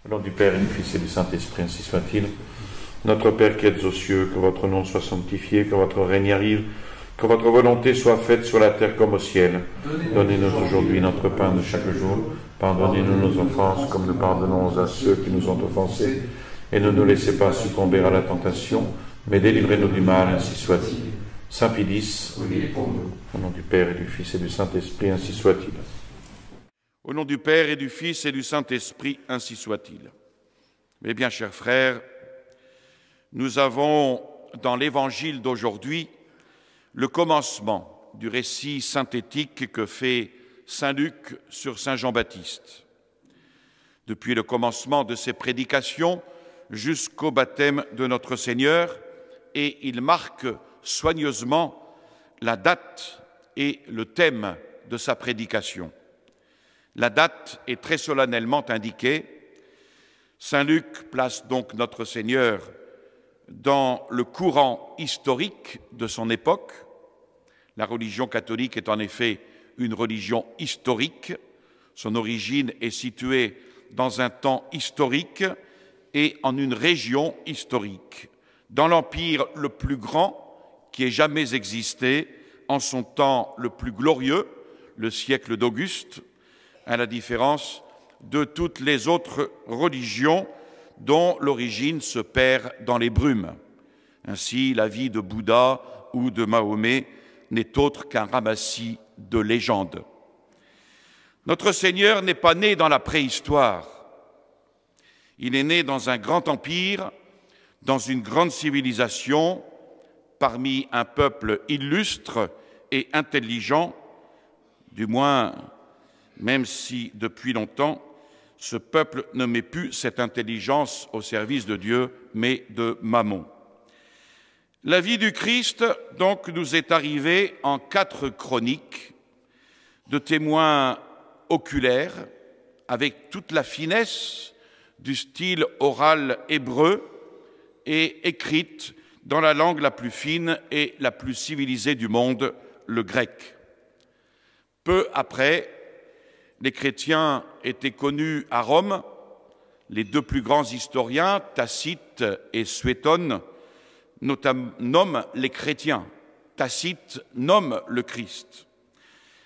Au nom du Père et du Fils et du Saint-Esprit, ainsi soit-il. Notre Père qui êtes aux cieux, que votre nom soit sanctifié, que votre règne arrive, que votre volonté soit faite sur la terre comme au ciel. Donnez-nous aujourd'hui notre pain de chaque jour. Pardonnez-nous nos offenses, comme nous pardonnons à ceux qui nous ont offensés. Et ne nous laissez pas succomber à la tentation, mais délivrez-nous du mal, ainsi soit-il. Saint Pie X, au nom du Père et du Fils et du Saint-Esprit, ainsi soit-il. Au nom du Père et du Fils et du Saint-Esprit, ainsi soit-il. Mes bien chers frères, nous avons dans l'Évangile d'aujourd'hui le commencement du récit synthétique que fait saint Luc sur saint Jean-Baptiste. Depuis le commencement de ses prédications jusqu'au baptême de notre Seigneur, et il marque soigneusement la date et le thème de sa prédication. La date est très solennellement indiquée. Saint Luc place donc notre Seigneur dans le courant historique de son époque. La religion catholique est en effet une religion historique. Son origine est située dans un temps historique et en une région historique, dans l'empire le plus grand qui ait jamais existé, en son temps le plus glorieux, le siècle d'Auguste, à la différence de toutes les autres religions dont l'origine se perd dans les brumes. Ainsi, la vie de Bouddha ou de Mahomet n'est autre qu'un ramassis de légendes. Notre Seigneur n'est pas né dans la préhistoire. Il est né dans un grand empire, dans une grande civilisation, parmi un peuple illustre et intelligent, du moins, même si depuis longtemps, ce peuple ne met plus cette intelligence au service de Dieu, mais de Mammon. La vie du Christ, donc, nous est arrivée en 4 chroniques de témoins oculaires, avec toute la finesse du style oral hébreu et écrite dans la langue la plus fine et la plus civilisée du monde, le grec. Peu après, les chrétiens étaient connus à Rome. Les 2 plus grands historiens, Tacite et Suétone, nomment les chrétiens. Tacite nomme le Christ.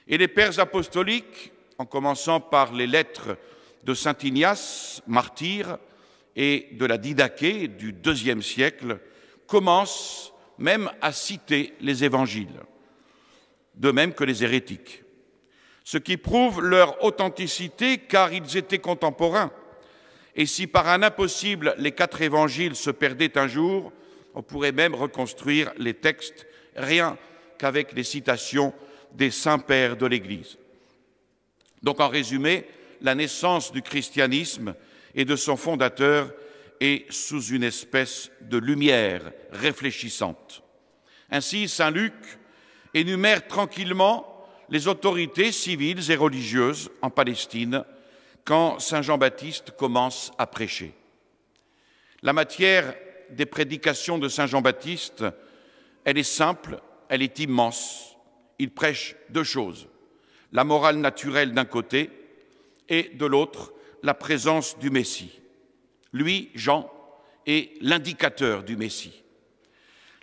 Et les pères apostoliques, en commençant par les lettres de saint Ignace, martyr, et de la Didaché du IIe siècle, commencent même à citer les évangiles, de même que les hérétiques. Ce qui prouve leur authenticité, car ils étaient contemporains. Et si par un impossible les 4 évangiles se perdaient un jour, on pourrait même reconstruire les textes rien qu'avec les citations des saints pères de l'Église. Donc en résumé, la naissance du christianisme et de son fondateur est sous une espèce de lumière réfléchissante. Ainsi, saint Luc énumère tranquillement les autorités civiles et religieuses en Palestine quand saint Jean-Baptiste commence à prêcher. La matière des prédications de saint Jean-Baptiste, elle est simple, elle est immense. Il prêche 2 choses, la morale naturelle d'un côté et de l'autre, la présence du Messie. Lui, Jean, est l'indicateur du Messie.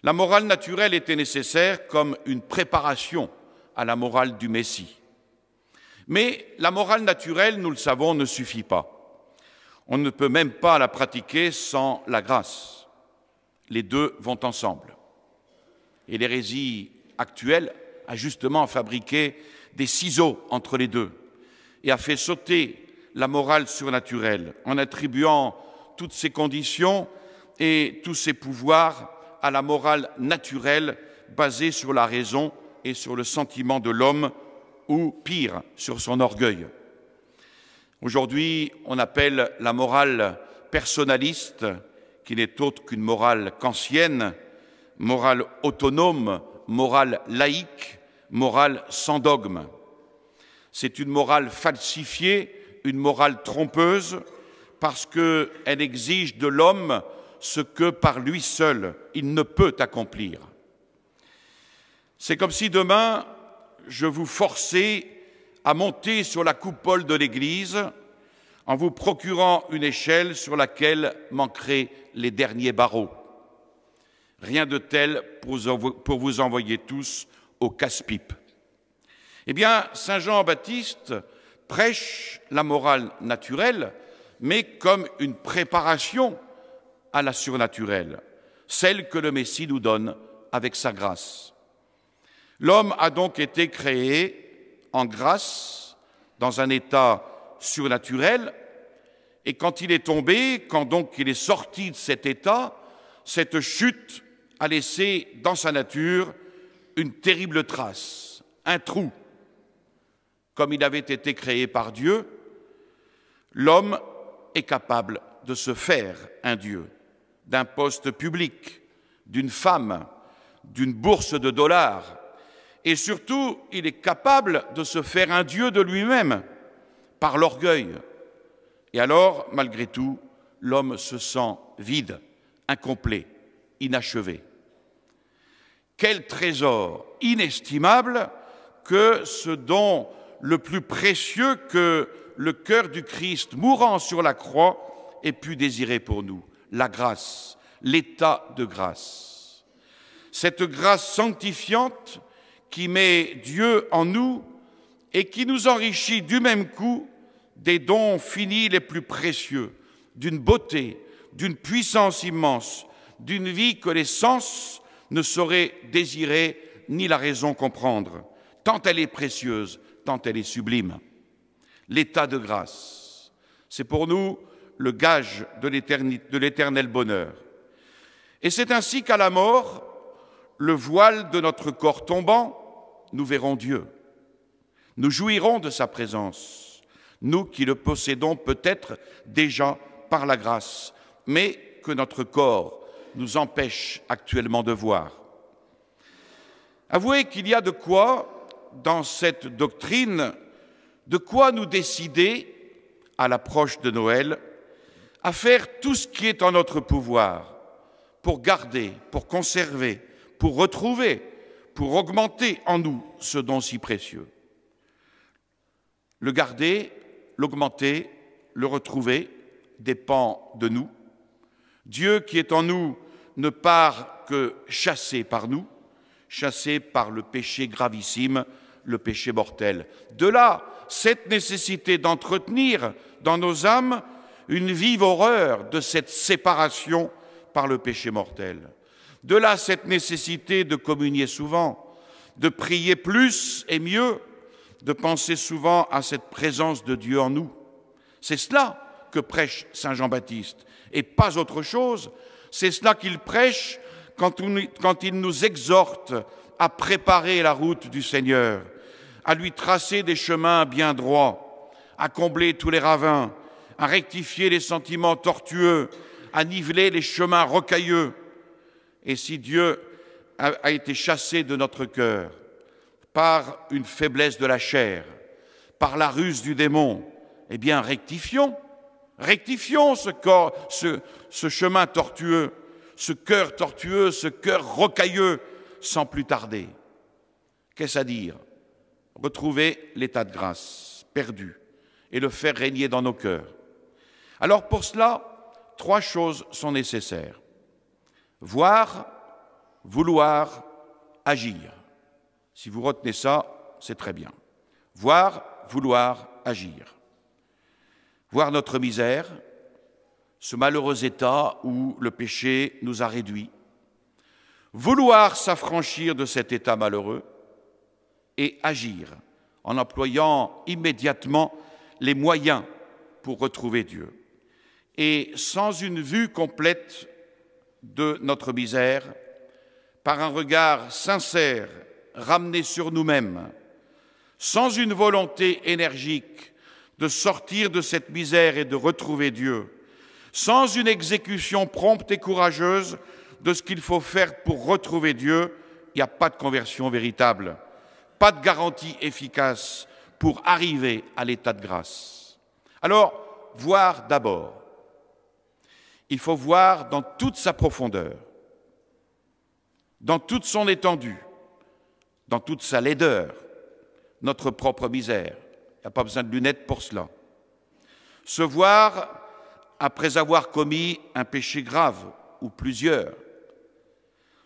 La morale naturelle était nécessaire comme une préparation à la morale du Messie. Mais la morale naturelle, nous le savons, ne suffit pas. On ne peut même pas la pratiquer sans la grâce. Les 2 vont ensemble. Et l'hérésie actuelle a justement fabriqué des ciseaux entre les 2 et a fait sauter la morale surnaturelle en attribuant toutes ses conditions et tous ses pouvoirs à la morale naturelle basée sur la raison et sur le sentiment de l'homme, ou pire, sur son orgueil. Aujourd'hui, on appelle la morale personnaliste, qui n'est autre qu'une morale kantienne, morale autonome, morale laïque, morale sans dogme. C'est une morale falsifiée, une morale trompeuse, parce qu'elle exige de l'homme ce que par lui seul il ne peut accomplir. C'est comme si demain, je vous forçais à monter sur la coupole de l'Église en vous procurant une échelle sur laquelle manqueraient les derniers barreaux. Rien de tel pour vous envoyer tous au casse-pipe. Eh bien, saint Jean-Baptiste prêche la morale naturelle, mais comme une préparation à la surnaturelle, celle que le Messie nous donne avec sa grâce. L'homme a donc été créé en grâce, dans un état surnaturel, et quand il est tombé, quand donc il est sorti de cet état, cette chute a laissé dans sa nature une terrible trace, un trou. Comme il avait été créé par Dieu, l'homme est capable de se faire un Dieu, d'un poste public, d'une femme, d'une bourse de dollars, et surtout, il est capable de se faire un Dieu de lui-même, par l'orgueil. Et alors, malgré tout, l'homme se sent vide, incomplet, inachevé. Quel trésor inestimable que ce don le plus précieux que le cœur du Christ, mourant sur la croix, ait pu désirer pour nous, la grâce, l'état de grâce. Cette grâce sanctifiante qui met Dieu en nous et qui nous enrichit du même coup des dons finis les plus précieux, d'une beauté, d'une puissance immense, d'une vie que les sens ne sauraient désirer ni la raison comprendre, tant elle est précieuse, tant elle est sublime. L'état de grâce, c'est pour nous le gage de l'éternel bonheur. Et c'est ainsi qu'à la mort, le voile de notre corps tombant, nous verrons Dieu. Nous jouirons de sa présence, nous qui le possédons peut-être déjà par la grâce, mais que notre corps nous empêche actuellement de voir. Avouez qu'il y a de quoi, dans cette doctrine, de quoi nous décider, à l'approche de Noël, à faire tout ce qui est en notre pouvoir pour garder, pour conserver, pour retrouver, pour augmenter en nous ce don si précieux. Le garder, l'augmenter, le retrouver dépend de nous. Dieu qui est en nous ne part que chassé par nous, chassé par le péché gravissime, le péché mortel. De là, cette nécessité d'entretenir dans nos âmes une vive horreur de cette séparation par le péché mortel. De là, cette nécessité de communier souvent, de prier plus et mieux, de penser souvent à cette présence de Dieu en nous. C'est cela que prêche saint Jean-Baptiste, et pas autre chose. C'est cela qu'il prêche quand il nous exhorte à préparer la route du Seigneur, à lui tracer des chemins bien droits, à combler tous les ravins, à rectifier les sentiments tortueux, à niveler les chemins rocailleux. Et si Dieu a été chassé de notre cœur par une faiblesse de la chair, par la ruse du démon, eh bien rectifions ce chemin tortueux, ce cœur tortueux, ce cœur rocailleux, sans plus tarder. Qu'est-ce à dire? Retrouver l'état de grâce perdu et le faire régner dans nos cœurs. Alors pour cela, 3 choses sont nécessaires. Voir, vouloir, agir. Si vous retenez ça, c'est très bien. Voir, vouloir, agir. Voir notre misère, ce malheureux état où le péché nous a réduits. Vouloir s'affranchir de cet état malheureux et agir en employant immédiatement les moyens pour retrouver Dieu. Et sans une vue complète de notre misère, par un regard sincère ramené sur nous-mêmes, sans une volonté énergique de sortir de cette misère et de retrouver Dieu, sans une exécution prompte et courageuse de ce qu'il faut faire pour retrouver Dieu, il n'y a pas de conversion véritable, pas de garantie efficace pour arriver à l'état de grâce. Alors, voir d'abord. Il faut voir dans toute sa profondeur, dans toute son étendue, dans toute sa laideur, notre propre misère. Il n'y a pas besoin de lunettes pour cela. se voir après avoir commis un péché grave ou plusieurs,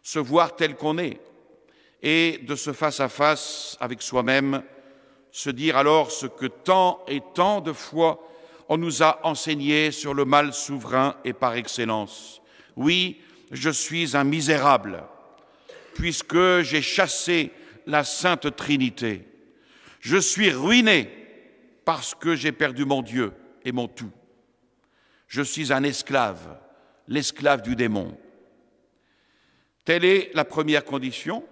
se voir tel qu'on est, et de ce face-à-face avec soi-même, se dire alors ce que tant et tant de fois on nous a enseigné sur le mal souverain et par excellence. Oui, je suis un misérable, puisque j'ai chassé la Sainte Trinité. Je suis ruiné parce que j'ai perdu mon Dieu et mon tout. Je suis un esclave, l'esclave du démon. Telle est la première condition,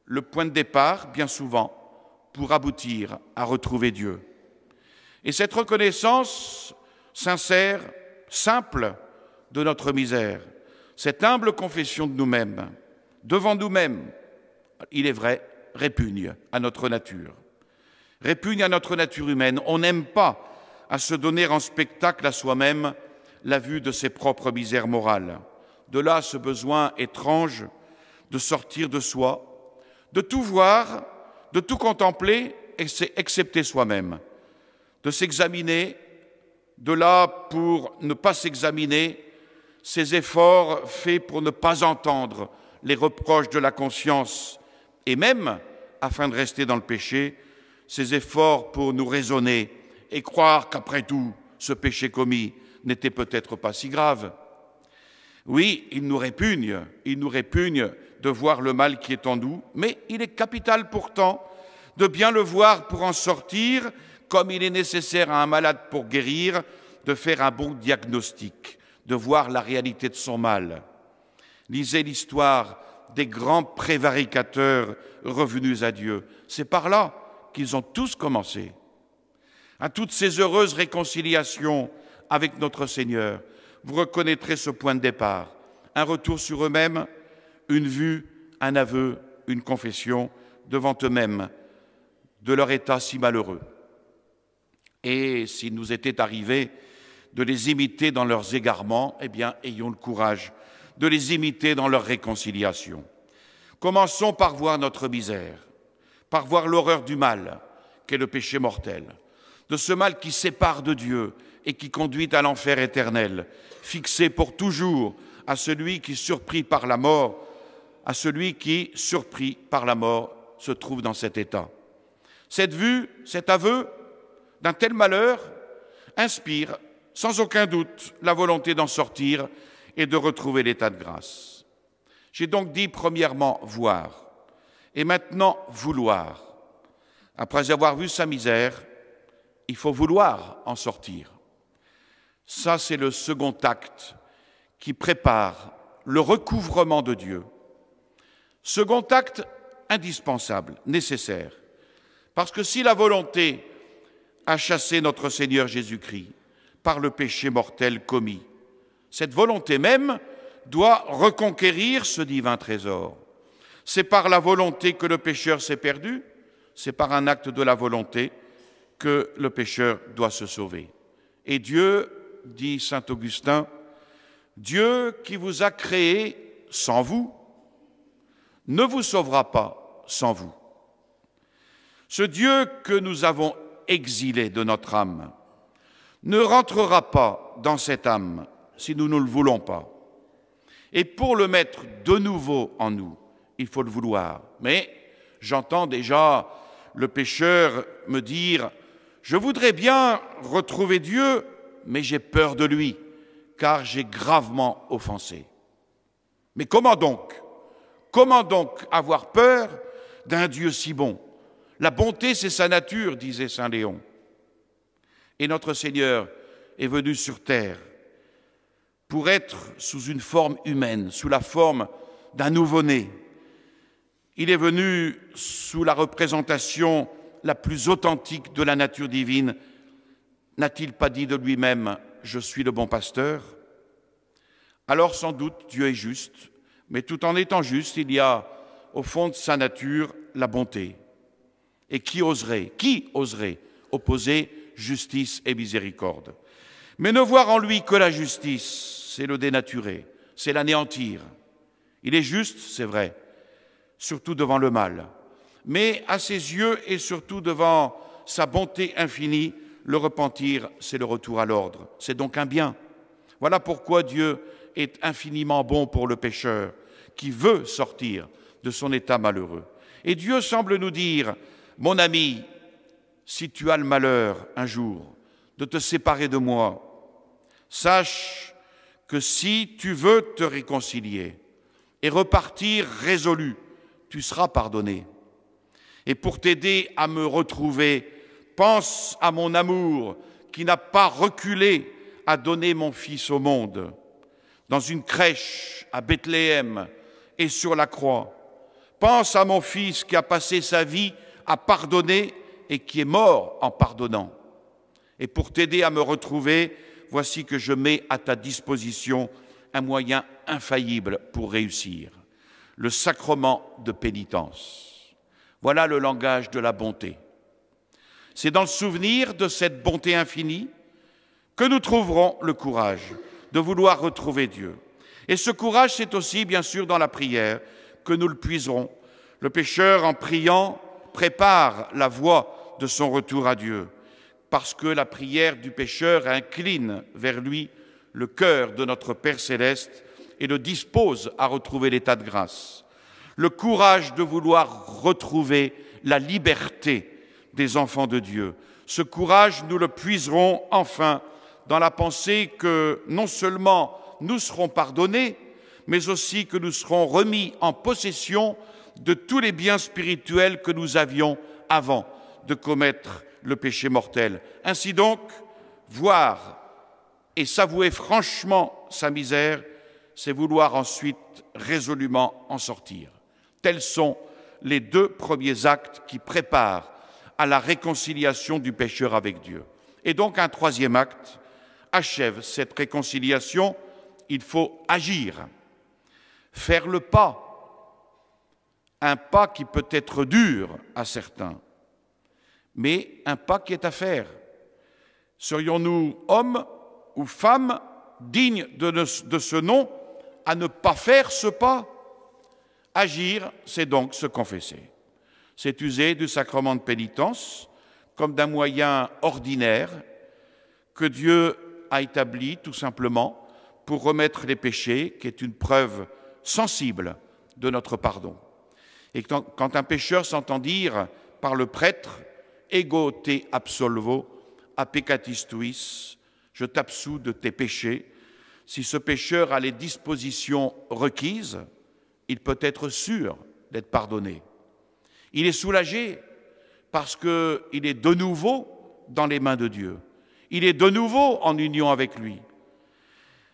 le point de départ, bien souvent, pour aboutir à retrouver Dieu. Et cette reconnaissance sincère, simple de notre misère, cette humble confession de nous-mêmes, devant nous-mêmes, il est vrai, répugne à notre nature. Répugne à notre nature humaine. On n'aime pas à se donner en spectacle à soi-même la vue de ses propres misères morales. De là ce besoin étrange de sortir de soi, de tout voir, de tout contempler, excepté soi-même, de s'examiner, de là pour ne pas s'examiner, ces efforts faits pour ne pas entendre les reproches de la conscience, et même, afin de rester dans le péché, ces efforts pour nous raisonner et croire qu'après tout, ce péché commis n'était peut-être pas si grave. Oui, il nous répugne de voir le mal qui est en nous, mais il est capital pourtant de bien le voir pour en sortir, comme il est nécessaire à un malade pour guérir, de faire un bon diagnostic, de voir la réalité de son mal. Lisez l'histoire des grands prévaricateurs revenus à Dieu. C'est par là qu'ils ont tous commencé. À toutes ces heureuses réconciliations avec notre Seigneur, vous reconnaîtrez ce point de départ, un retour sur eux-mêmes, une vue, un aveu, une confession devant eux-mêmes de leur état si malheureux. Et s'il nous était arrivé de les imiter dans leurs égarements, eh bien, ayons le courage de les imiter dans leur réconciliation. Commençons par voir notre misère, par voir l'horreur du mal, qu'est le péché mortel, de ce mal qui sépare de Dieu et qui conduit à l'enfer éternel, fixé pour toujours à celui qui, surpris par la mort, se trouve dans cet état. Cette vue, cet aveu d'un tel malheur inspire sans aucun doute la volonté d'en sortir et de retrouver l'état de grâce. J'ai donc dit premièrement voir et maintenant vouloir. Après avoir vu sa misère, il faut vouloir en sortir. Ça, c'est le second acte qui prépare le recouvrement de Dieu. Second acte indispensable, nécessaire. Parce que si la volonté a chassé notre Seigneur Jésus-Christ par le péché mortel commis, cette volonté même doit reconquérir ce divin trésor. C'est par la volonté que le pécheur s'est perdu, c'est par un acte de la volonté que le pécheur doit se sauver. Et Dieu, dit saint Augustin, Dieu qui vous a créé sans vous, ne vous sauvera pas sans vous. Ce Dieu que nous avons exilé de notre âme ne rentrera pas dans cette âme si nous ne le voulons pas. Et pour le mettre de nouveau en nous, il faut le vouloir. Mais j'entends déjà le pécheur me dire « Je voudrais bien retrouver Dieu, mais j'ai peur de lui, car j'ai gravement offensé. » Mais comment donc avoir peur d'un Dieu si bon? La bonté, c'est sa nature, disait saint Léon. Et notre Seigneur est venu sur terre pour être sous une forme humaine, sous la forme d'un nouveau-né. Il est venu sous la représentation la plus authentique de la nature divine. N'a-t-il pas dit de lui-même « Je suis le bon pasteur » ? Alors sans doute Dieu est juste, mais tout en étant juste, il y a au fond de sa nature la bonté. Et qui oserait opposer justice et miséricorde? Mais ne voir en lui que la justice, c'est le dénaturer, c'est l'anéantir. Il est juste, c'est vrai, surtout devant le mal. Mais à ses yeux et surtout devant sa bonté infinie, le repentir, c'est le retour à l'ordre. C'est donc un bien. Voilà pourquoi Dieu est infiniment bon pour le pécheur qui veut sortir de son état malheureux. Et Dieu semble nous dire, mon ami, si tu as le malheur un jour de te séparer de moi, sache que si tu veux te réconcilier et repartir résolu, tu seras pardonné. Et pour t'aider à me retrouver, pense à mon amour qui n'a pas reculé à donner mon fils au monde, dans une crèche à Bethléem et sur la croix. Pense à mon fils qui a passé sa vie à pardonner et qui est mort en pardonnant. Et pour t'aider à me retrouver, voici que je mets à ta disposition un moyen infaillible pour réussir, le sacrement de pénitence. Voilà le langage de la bonté. C'est dans le souvenir de cette bonté infinie que nous trouverons le courage de vouloir retrouver Dieu. Et ce courage, c'est aussi, bien sûr, dans la prière que nous le puiserons. Le pécheur, en priant, prépare la voie de son retour à Dieu, parce que la prière du pécheur incline vers lui le cœur de notre Père céleste et le dispose à retrouver l'état de grâce. Le courage de vouloir retrouver la liberté des enfants de Dieu. Ce courage, nous le puiserons enfin dans la pensée que non seulement nous serons pardonnés, mais aussi que nous serons remis en possession de tous les biens spirituels que nous avions avant de commettre le péché mortel. Ainsi donc, voir et s'avouer franchement sa misère, c'est vouloir ensuite résolument en sortir. Tels sont les deux premiers actes qui préparent à la réconciliation du pécheur avec Dieu. Et donc un troisième acte achève cette réconciliation. Il faut agir, faire le pas, un pas qui peut être dur à certains, mais un pas qui est à faire. Serions-nous hommes ou femmes dignes de ce nom à ne pas faire ce pas? Agir, c'est donc se confesser. C'est user du sacrement de pénitence comme d'un moyen ordinaire que Dieu a établi tout simplement pour remettre les péchés, qui est une preuve sensible de notre pardon. Et quand un pécheur s'entend dire par le prêtre « Ego te absolvo, a peccatis tuis », je t'absous de tes péchés, si ce pécheur a les dispositions requises, il peut être sûr d'être pardonné. Il est soulagé parce qu'il est de nouveau dans les mains de Dieu. Il est de nouveau en union avec lui.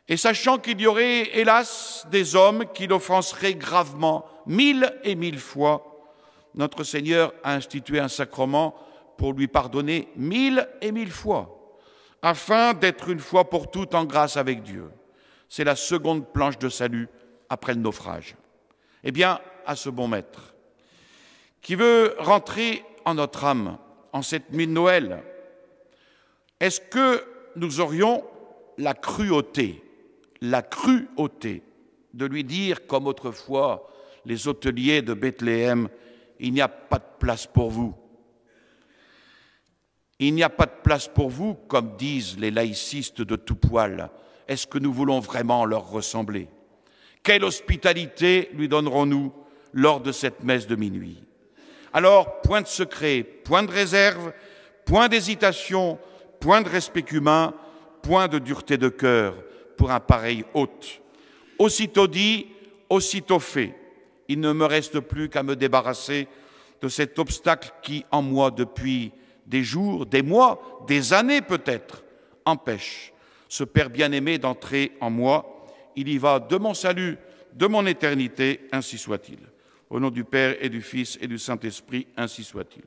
Et sachant qu'il y aurait, hélas, des hommes qui l'offenseraient gravement 1000 et 1000 fois, notre Seigneur a institué un sacrement pour lui pardonner 1000 et 1000 fois, afin d'être une fois pour toutes en grâce avec Dieu. C'est la seconde planche de salut après le naufrage. Eh bien, à ce bon maître, qui veut rentrer en notre âme en cette nuit de Noël, est-ce que nous aurions la cruauté de lui dire, comme autrefois les hôteliers de Bethléem, il n'y a pas de place pour vous. Il n'y a pas de place pour vous, comme disent les laïcistes de tout poil. Est-ce que nous voulons vraiment leur ressembler? Quelle hospitalité lui donnerons-nous lors de cette messe de minuit? Alors, point de secret, point de réserve, point d'hésitation, point de respect humain, point de dureté de cœur pour un pareil hôte. Aussitôt dit, aussitôt fait. Il ne me reste plus qu'à me débarrasser de cet obstacle qui, en moi, depuis des jours, des mois, des années peut-être, empêche ce Père bien-aimé d'entrer en moi. Il y va de mon salut, de mon éternité, ainsi soit-il. Au nom du Père et du Fils et du Saint-Esprit, ainsi soit-il.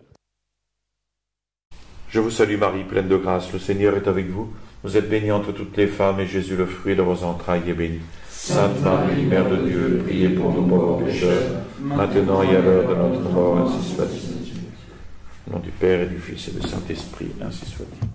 Je vous salue Marie, pleine de grâce, le Seigneur est avec vous. Vous êtes bénie entre toutes les femmes, et Jésus, le fruit de vos entrailles, est béni. Sainte Marie, Mère de Dieu, priez pour nous pauvres pécheurs, maintenant et à l'heure de notre mort, ainsi soit-il. Au nom du Père et du Fils et du Saint-Esprit, ainsi soit-il.